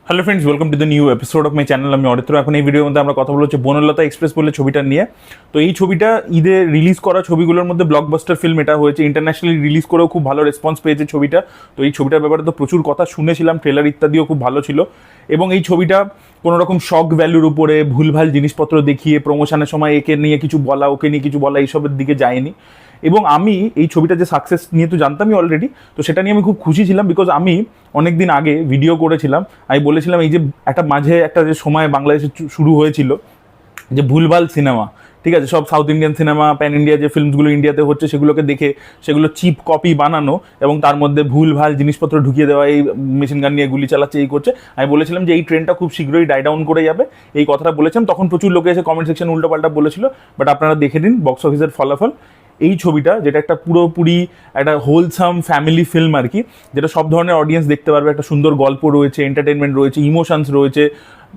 Hello friends, welcome to the new episode of my channel. আমি অরিত্র। এখন এই ভিডিওর মধ্যে আমরা কথা বলছি বনলতা এক্সপ্রেস বলে ছবিটা নিয়ে। তো এই ছবিটা ঈদে রিলিজ করা ছবিগুলোর মধ্যে ব্লকবাস্টার ফিল্ম এটা হয়েছে। ইন্টারন্যাশনালি রিলিজ করেও খুব ভালো রেসপন্স পেয়েছে ছবিটা। তো এই ছবিটার ব্যাপারে তো প্রচুর কথা শুনেছিলাম, ট্রেলার ইত্যাদিও খুব ভালো ছিল। এবং এই ছবিটা কোনো রকম শক ভ্যালুর উপরে ভুলভাল জিনিসপত্র দেখিয়ে প্রমোশনের সময় একে নিয়ে কিছু বলা, ওকে নিয়ে কিছু বলা, এইসবের দিকে যায়নি। এবং আমি এই ছবিটা যে সাকসেস নিয়ে তো জানতামই অলরেডি, তো সেটা নিয়ে আমি খুব খুশি ছিলাম। বিকজ আমি অনেক দিন আগে ভিডিও করেছিলাম, আমি বলেছিলাম এই যে একটা মাঝে একটা যে সময় বাংলাদেশে শুরু হয়েছিল যে ভুলভাল সিনেমা, ঠিক আছে, সব south Indian cinema, pan India যে ফিল্মসগুলো ইন্ডিয়াতে হচ্ছে সেগুলোকে দেখে সেগুলো চিপ কপি বানানো এবং তার মধ্যে ভুলভাল জিনিসপত্র ঢুকিয়ে দেওয়া, এই মেশিন গান নিয়ে গুলি চালাচ্ছে, এই করছে। আমি বলেছিলাম যে এই ট্রেন্ডটা খুব শীঘ্রই ডাই ডাউন করে যাবে, এই কথাটা বলেছিলাম। তখন প্রচুর লোকে এসে কমেন্ট সেকশন উল্টোপাল্টা বলেছিল, বাট আপনারা দেখে নিন বক্স অফিসের ফলাফল। এই ছবিটা যেটা একটা পুরোপুরি একটা হোলসাম ফ্যামিলি ফিল্ম আর কি, যেটা সব ধরনের অডিয়েন্স দেখতে পারবে, একটা সুন্দর গল্প রয়েছে, এন্টারটেনমেন্ট রয়েছে, ইমোশনস রয়েছে,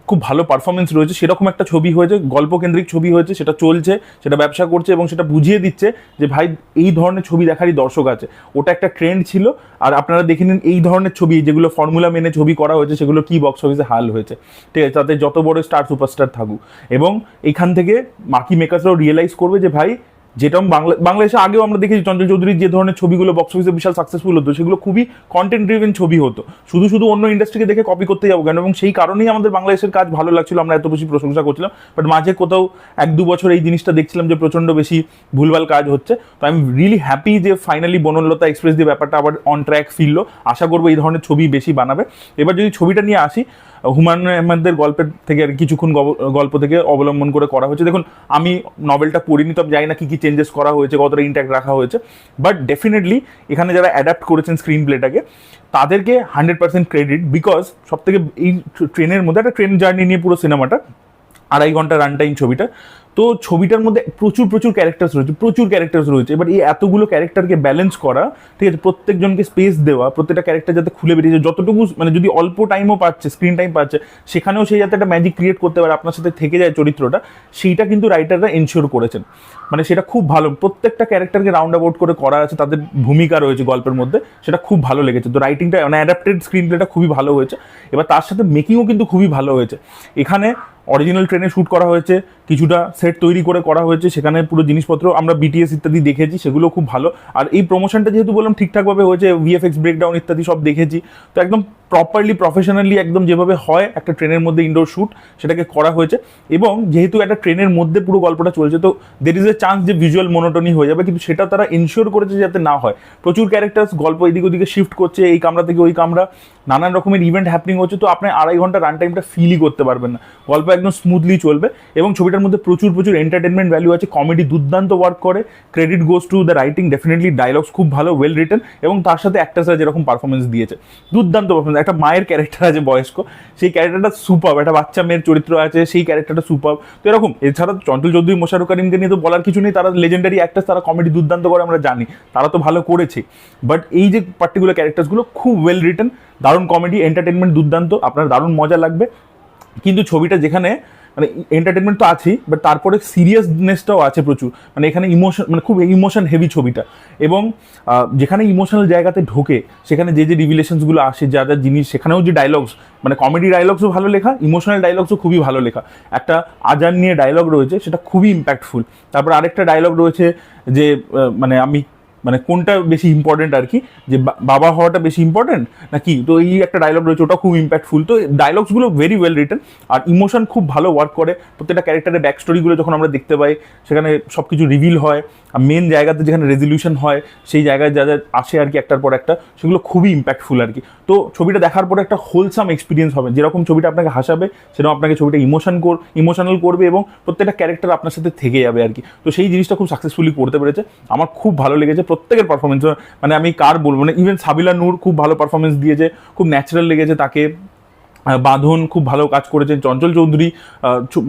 খুব ভালো পারফরমেন্স রয়েছে, সেরকম একটা ছবি হয়েছে, গল্পকেন্দ্রিক ছবি হয়েছে, সেটা চলছে, সেটা ব্যবসা করছে এবং সেটা বুঝিয়ে দিচ্ছে যে ভাই এই ধরনের ছবি দেখারই দর্শক আছে। ওটা একটা ট্রেন্ড ছিল। আর আপনারা দেখে নিন এই ধরনের ছবি যেগুলো ফর্মুলা মেনে ছবি করা হয়েছে সেগুলো কি বক্স অফিসে হাল হয়েছে, ঠিক আছে, তাতে যত বড় স্টার সুপারস্টার থাকুক। এবং এখান থেকে বাকি মেকার্সরাও রিয়েলাইজ করবে যে ভাই যেটা বাংলাদেশে আগেও আমরা দেখেছি চঞ্চল চৌধুরীর যে ধরনের ছবিগুলো বক্স অফিসে বিশাল সাকসেসফুল হতো, সেগুলো খুবই কন্টেন্ট ড্রিভেন ছবি হতো। শুধু শুধু অন্য ইন্ডাস্ট্রিকে দেখে কপি করতে যাবো কেন? এবং সেই কারণেই আমাদের বাংলাদেশের কাজ ভালো লাগছিল, আমরা এত বেশি প্রশংসা করছিলাম। বাট মাঝে কোথাও 1-2 বছর এই জিনিসটা দেখছিলাম যে প্রচণ্ড বেশি ভুলভাল কাজ হচ্ছে। তো আই এম রিয়েলি হ্যাপি যে ফাইনালি বনলতা এক্সপ্রেস দিয়ে ব্যাপারটা আবার অন ট্র্যাক ফিরলো। আশা করবো এই ধরনের ছবি বেশি বানাবে। এবার যদি ছবিটা নিয়ে আসি, হুমায়ুন আহমেদের গল্পের থেকে আর কিছুক্ষণ গল্প থেকে অবলম্বন করে করা হয়েছে। দেখুন, আমি নভেলটা পড়িনি, তো আমি জানি না কী কী চেঞ্জেস করা হয়েছে, কতটা ইন্ট্যাক্ট রাখা হয়েছে। বাট ডেফিনেটলি এখানে যারা অ্যাডাপ্ট করেছেন স্ক্রিন প্লেটাকে তাদেরকে 100% ক্রেডিট। বিকজ সব থেকে এই ট্রেনের মধ্যে একটা ট্রেন জার্নি নিয়ে পুরো সিনেমাটা, 2.5 ঘন্টা রান টাইম ছবিটা। তো ছবিটার মধ্যে প্রচুর ক্যারেক্টার্স রয়েছে। এবার এই এতগুলো ক্যারেক্টারকে ব্যালেন্স করা, ঠিক আছে, প্রত্যেকজনকে স্পেস দেওয়া, প্রত্যেকটা ক্যারেক্টার যাতে খুলে বেরিয়েছে, যতটুকু মানে যদি অল্প টাইমও পাচ্ছে, স্ক্রিন টাইম পাচ্ছে, সেখানেও সেই যাতে একটা ম্যাজিক ক্রিয়েট করতে পারে, আপনার সাথে থেকে যায় চরিত্রটা, সেইটা কিন্তু রাইটাররা এনশিওর করেছেন। মানে সেটা খুব ভালো, প্রত্যেকটা ক্যারেক্টারকে রাউন্ড অ্যাবাউট করে করা আছে, তাদের ভূমিকা রয়েছে গল্পের মধ্যে, সেটা খুব ভালো লেগেছে। তো রাইটিংটা মানে অ্যাডাপ্টেড স্ক্রিন প্লেটা খুবই ভালো হয়েছে। এবার তার সাথে মেকিংও কিন্তু খুবই ভালো হয়েছে। এখানে অরিজিনাল ট্রেনে শ্যুট করা হয়েছে, কিছুটা সেট তৈরি করে করা হয়েছে, সেখানে পুরো জিনিসপত্র আমরা বিটিএস ইত্যাদি দেখেছি, সেগুলো খুব ভালো। আর এই প্রমোশনটা যেহেতু বললাম ঠিকঠাকভাবে হয়েছে, ভিএফএক্স ব্রেকডাউন ইত্যাদি সব দেখেছি, তো একদম প্রপারলি প্রফেশনালি একদম যেভাবে হয় একটা ট্রেনের মধ্যে ইনডোর শ্যুট, সেটাকে করা হয়েছে। এবং যেহেতু একটা ট্রেনের মধ্যে পুরো গল্পটা চলছে, তো দের ইজ এ চান্স যে ভিজুয়াল মোনোটনি হয়ে যাবে, কিন্তু সেটা তারা এনশিওর করেছে যাতে না হয়। প্রচুর ক্যারেক্টার্স গল্প এদিক ওদিকে শিফট করছে, এই কামরা থেকে ওই কামরা, নানান রকমের ইভেন্ট হ্যাপনিং হচ্ছে। তো আপনি 2.5 ঘন্টা রান টাইমটা ফিলই করতে পারবেন না, গল্প একদম স্মুথলি চলবে। এবং ছবিটার মধ্যে প্রচুর এন্টারটেনমেন্ট ভ্যালু আছে, কমেডি দুর্দান্ত ওয়ার্ক করে, credit goes to the writing definitely, dialogues খুব ভালো, ওয়েল রিটেন, এবং তার সাথে অ্যাক্টার্সরা যেরকম পারফরমেন্স দিয়েছে, দুর্দান্ত পারফরমেন্স। একটা মায়ের ক্যারেক্টার আছে বয়স্ক, সেই ক্যারেক্টারটা সুপার, একটা বাচ্চা মেয়ের চরিত্র আছে, সেই ক্যারেক্টারটা সুপার। তো এরকম এছাড়া চঞ্চল চৌধুরী, মোশাররফ করিমকে নিয়ে তো বলার কিছু নেই, তারা লেজেন্ডারি অ্যাক্টার্স, তারা কমেডি দুর্দান্ত করে, আমরা জানি তারা তো ভালো করেছে। বাট এই যে পার্টিকুলার ক্যারেক্টার্সগুলো খুব ওয়েল রিটেন, দারুণ কমেডি, এন্টারটেনমেন্ট দুর্দান্ত, আপনার দারুণ মজা লাগবে। কিন্তু ছবিটা যেখানে মানে এন্টারটেনমেন্ট তো আছেই, বাট তারপরে সিরিয়াসনেসটাও আছে প্রচুর। মানে এখানে ইমোশন, মানে খুব ইমোশন হেভি ছবিটা। এবং যেখানে ইমোশনাল জায়গাতে ঢোকে, সেখানে যে রিভিলেশনসগুলো আসে, যা যা জিনিস, সেখানেও যে ডায়লগস, মানে কমেডি ডায়লগসও ভালো লেখা, ইমোশনাল ডায়লগসও খুবই ভালো লেখা। একটা আজান নিয়ে ডায়লগ রয়েছে, সেটা খুবই ইম্প্যাক্টফুল। তারপর আরেকটা ডায়লগ রয়েছে যে মানে আমি মানে কোনটা বেশি ইম্পর্টেন্ট আর কি, যে বাবা হওয়াটা বেশি ইম্পর্টেন্ট নাকি, তো এই একটা ডায়লগ রয়েছে, ওটা খুব ইম্প্যাক্টফুল। তো ডায়লগসগুলো ভেরি ওয়েল রিটেন, আর ইমোশন খুব ভালো ওয়ার্ক করে। প্রত্যেকটা ক্যারেক্টারের ব্যাক স্টোরিগুলো যখন আমরা দেখতে পাই, সেখানে সব কিছু রিভিল হয়, আর মেন জায়গাতে যেখানে রেজলিউশন হয়, সেই জায়গায় যা যা আসে আর কি একটার পর একটা, সেগুলো খুবই ইম্প্যাক্টফুল আর কি। তো ছবিটা দেখার পরে একটা হোলসাম এক্সপিরিয়েন্স হবে, যেরকম ছবিটা আপনাকে হাসাবে, সেরকম আপনাকে ছবিটা ইমোশনাল করবে, এবং প্রত্যেকটা ক্যারেক্টার আপনার সাথে থেকে যাবে আর কি। তো সেই জিনিসটা খুব সাকসেসফুলি করতে পেরেছে, আমার খুব ভালো লেগেছে প্রত্যেকের পারফরমেন্স। মানে আমি কার বলবো না, ইভেন সাবিলা নূর খুব ভালো পারফরমেন্স দিয়েছে, খুব ন্যাচারাল লেগেছে তাকে। বাঁধন খুব ভালো কাজ করেছেন, চঞ্চল চৌধুরী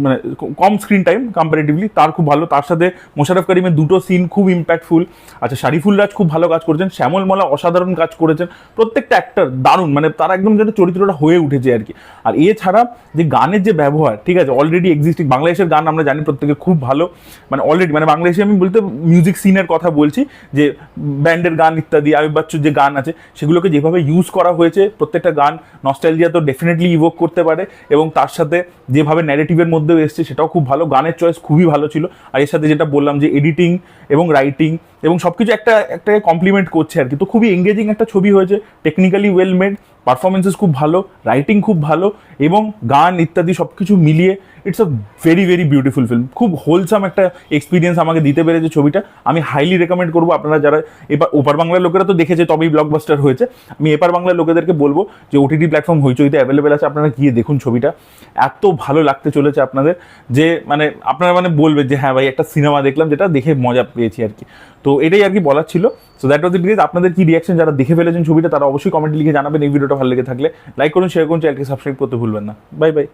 মানে কম স্ক্রিন টাইম কম্পারেটিভলি, তার খুব ভালো, তার সাথে মোশাররফ করিমের দুটো সিন খুব ইম্প্যাক্টফুল। আচ্ছা, শারিফুল রাজ খুব ভালো কাজ করেছেন, শ্যামল মলা অসাধারণ কাজ করেছেন, প্রত্যেকটা অ্যাক্টর দারুণ, মানে তারা একদম যেন চরিত্রটা হয়ে উঠেছে আর কি। আর এছাড়া যে গানের যে ব্যবহার, ঠিক আছে, অলরেডি এক্সিস্টিং বাংলাদেশের গান আমরা জানি প্রত্যেকে খুব ভালো, মানে অলরেডি, মানে বাংলাদেশে আমি বলতে মিউজিক সিনের কথা বলছি, যে ব্যান্ডের গান ইত্যাদি, আবির বাচ্চুর যে গান আছে, সেগুলোকে যেভাবে ইউজ করা হয়েছে, প্রত্যেকটা গান নস্টালজিয়া তো ডেফিনেটলি মেমোরি ইভোক করতে পারে, এবং তার সাথে যেভাবে ন্যারেটিভের মধ্যেও এসছে সেটাও খুব ভালো, গানের চয়েস খুবই ভালো ছিল। আর এর সাথে যেটা বললাম যে এডিটিং এবং রাইটিং এবং সব কিছু একটা কমপ্লিমেন্ট করছে আর কি। তো খুবই এঙ্গেজিং একটা ছবি হয়েছে, টেকনিক্যালি ওয়েল মেড, পারফরমেন্সেস খুব ভালো, রাইটিং খুব ভালো, এবং গান ইত্যাদি সব কিছু মিলিয়ে it's a very very beautiful film. খুব হোলসাম একটা এক্সপিরিয়েন্স আমাকে দিতে পেরেছে ছবিটা। আমি হাইলি রেকমেন্ড করবো আপনারা যারা ওপার বাংলার লোকেরা তো দেখেছে তবেই ব্লকবাস্টার হয়েছে, আমি এপার বাংলার লোকেদেরকে বলবো যে ওটিটি প্ল্যাটফর্ম হইচইতে অ্যাভেলেবেল আছে, আপনারা গিয়ে দেখুন ছবিটা। এত ভালো লাগতে চলেছে আপনাদের যে মানে আপনারা মানে বলবে যে হ্যাঁ ভাই একটা সিনেমা দেখলাম যেটা দেখে মজা পেয়েছি আর কি। তো এটাই আর কি বলার ছিল। So that was it guys. আপনাদের কি রিয়াকশন যারা দেখে ফেলেছেন ছবিটা তারা অবশ্যই কমেন্টে লিখে জানাবেন। এই ভিডিওটা ভালো লেগে থাকলে লাইক করুন, শেয়ার করুন, চ্যানেলকে সাবস্ক্রাইব করতে ভুলবেন না। Bye bye.